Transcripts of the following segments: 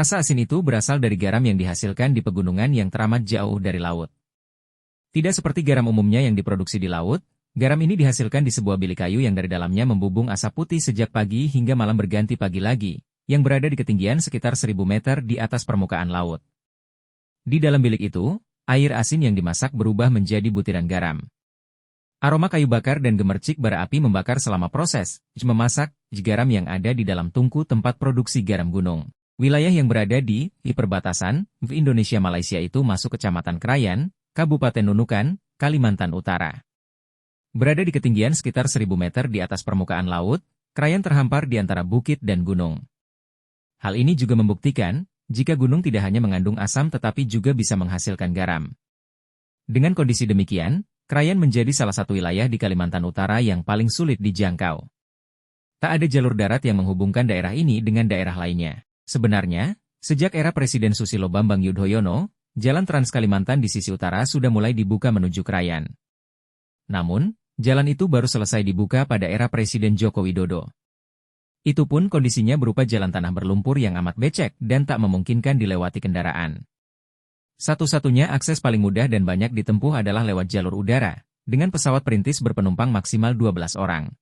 Rasa asin itu berasal dari garam yang dihasilkan di pegunungan yang teramat jauh dari laut. Tidak seperti garam umumnya yang diproduksi di laut, garam ini dihasilkan di sebuah bilik kayu yang dari dalamnya membubung asap putih sejak pagi hingga malam berganti pagi lagi, yang berada di ketinggian sekitar 1000 meter di atas permukaan laut. Di dalam bilik itu, air asin yang dimasak berubah menjadi butiran garam. Aroma kayu bakar dan gemercik bara api membakar selama proses memasak garam yang ada di dalam tungku tempat produksi garam gunung. Wilayah yang berada di perbatasan Indonesia-Malaysia itu masuk Kecamatan Krayan, Kabupaten Nunukan, Kalimantan Utara. Berada di ketinggian sekitar 1000 meter di atas permukaan laut, Krayan terhampar di antara bukit dan gunung. Hal ini juga membuktikan, jika gunung tidak hanya mengandung asam tetapi juga bisa menghasilkan garam. Dengan kondisi demikian, Krayan menjadi salah satu wilayah di Kalimantan Utara yang paling sulit dijangkau. Tak ada jalur darat yang menghubungkan daerah ini dengan daerah lainnya. Sebenarnya, sejak era Presiden Susilo Bambang Yudhoyono, jalan Trans Kalimantan di sisi utara sudah mulai dibuka menuju Krayan. Namun, jalan itu baru selesai dibuka pada era Presiden Joko Widodo. Itu pun kondisinya berupa jalan tanah berlumpur yang amat becek dan tak memungkinkan dilewati kendaraan. Satu-satunya akses paling mudah dan banyak ditempuh adalah lewat jalur udara, dengan pesawat perintis berpenumpang maksimal 12 orang.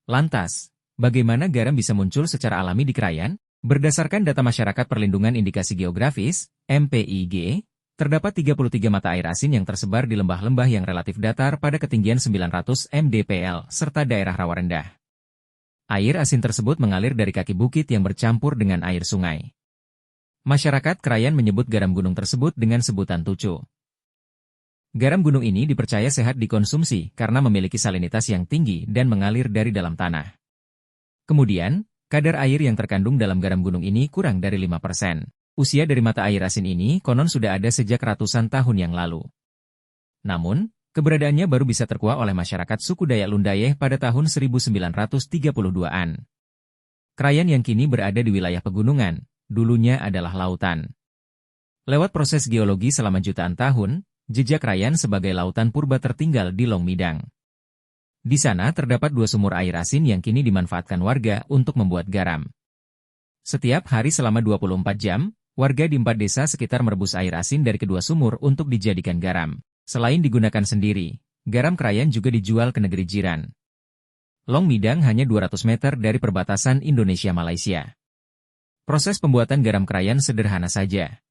Lantas, bagaimana garam bisa muncul secara alami di Krayan? Berdasarkan data Masyarakat Perlindungan Indikasi Geografis, MPIG, terdapat 33 mata air asin yang tersebar di lembah-lembah yang relatif datar pada ketinggian 900 mdpl serta daerah rawa rendah. Air asin tersebut mengalir dari kaki bukit yang bercampur dengan air sungai. Masyarakat Krayan menyebut garam gunung tersebut dengan sebutan tucu. Garam gunung ini dipercaya sehat dikonsumsi karena memiliki salinitas yang tinggi dan mengalir dari dalam tanah. Kemudian, kadar air yang terkandung dalam garam gunung ini kurang dari 5%. Usia dari mata air asin ini konon sudah ada sejak ratusan tahun yang lalu. Namun, keberadaannya baru bisa terkuak oleh masyarakat suku Dayak Lundayeh pada tahun 1932-an. Krayan yang kini berada di wilayah pegunungan, dulunya adalah lautan. Lewat proses geologi selama jutaan tahun, jejak Krayan sebagai lautan purba tertinggal di Long Midang. Di sana terdapat 2 sumur air asin yang kini dimanfaatkan warga untuk membuat garam. Setiap hari selama 24 jam, warga di 4 desa sekitar merebus air asin dari kedua sumur untuk dijadikan garam. Selain digunakan sendiri, garam Krayan juga dijual ke negeri jiran. Long Midang hanya 200 meter dari perbatasan Indonesia-Malaysia. Proses pembuatan garam Krayan sederhana saja.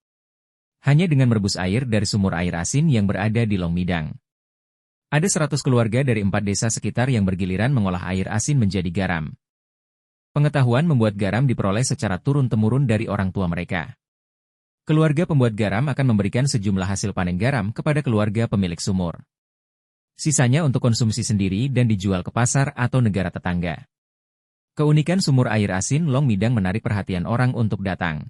Hanya dengan merebus air dari sumur air asin yang berada di Long Midang. Ada 100 keluarga dari 4 desa sekitar yang bergiliran mengolah air asin menjadi garam. Pengetahuan membuat garam diperoleh secara turun-temurun dari orang tua mereka. Keluarga pembuat garam akan memberikan sejumlah hasil panen garam kepada keluarga pemilik sumur. Sisanya untuk konsumsi sendiri dan dijual ke pasar atau negara tetangga. Keunikan sumur air asin Long Midang menarik perhatian orang untuk datang.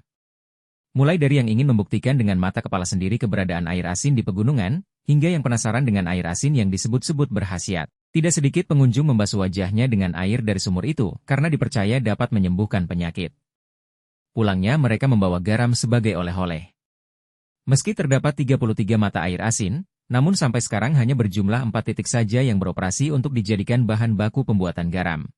Mulai dari yang ingin membuktikan dengan mata kepala sendiri keberadaan air asin di pegunungan, hingga yang penasaran dengan air asin yang disebut-sebut berkhasiat. Tidak sedikit pengunjung membasuh wajahnya dengan air dari sumur itu, karena dipercaya dapat menyembuhkan penyakit. Pulangnya mereka membawa garam sebagai oleh-oleh. Meski terdapat 33 mata air asin, namun sampai sekarang hanya berjumlah 4 titik saja yang beroperasi untuk dijadikan bahan baku pembuatan garam.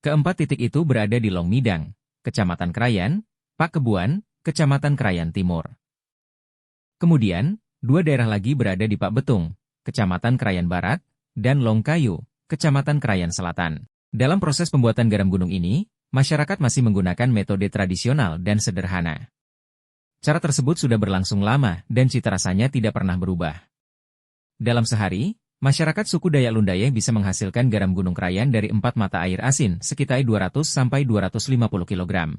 Keempat titik itu berada di Long Midang, Kecamatan Krayan, Pakebuan, Kecamatan Krayan Timur. Kemudian, 2 daerah lagi berada di Pak Betung, Kecamatan Krayan Barat, dan Longkayu, Kecamatan Krayan Selatan. Dalam proses pembuatan garam gunung ini, masyarakat masih menggunakan metode tradisional dan sederhana. Cara tersebut sudah berlangsung lama dan cita rasanya tidak pernah berubah. Dalam sehari, masyarakat suku Dayak Lundayeh bisa menghasilkan garam gunung Krayan dari 4 mata air asin sekitar 200-250 kg.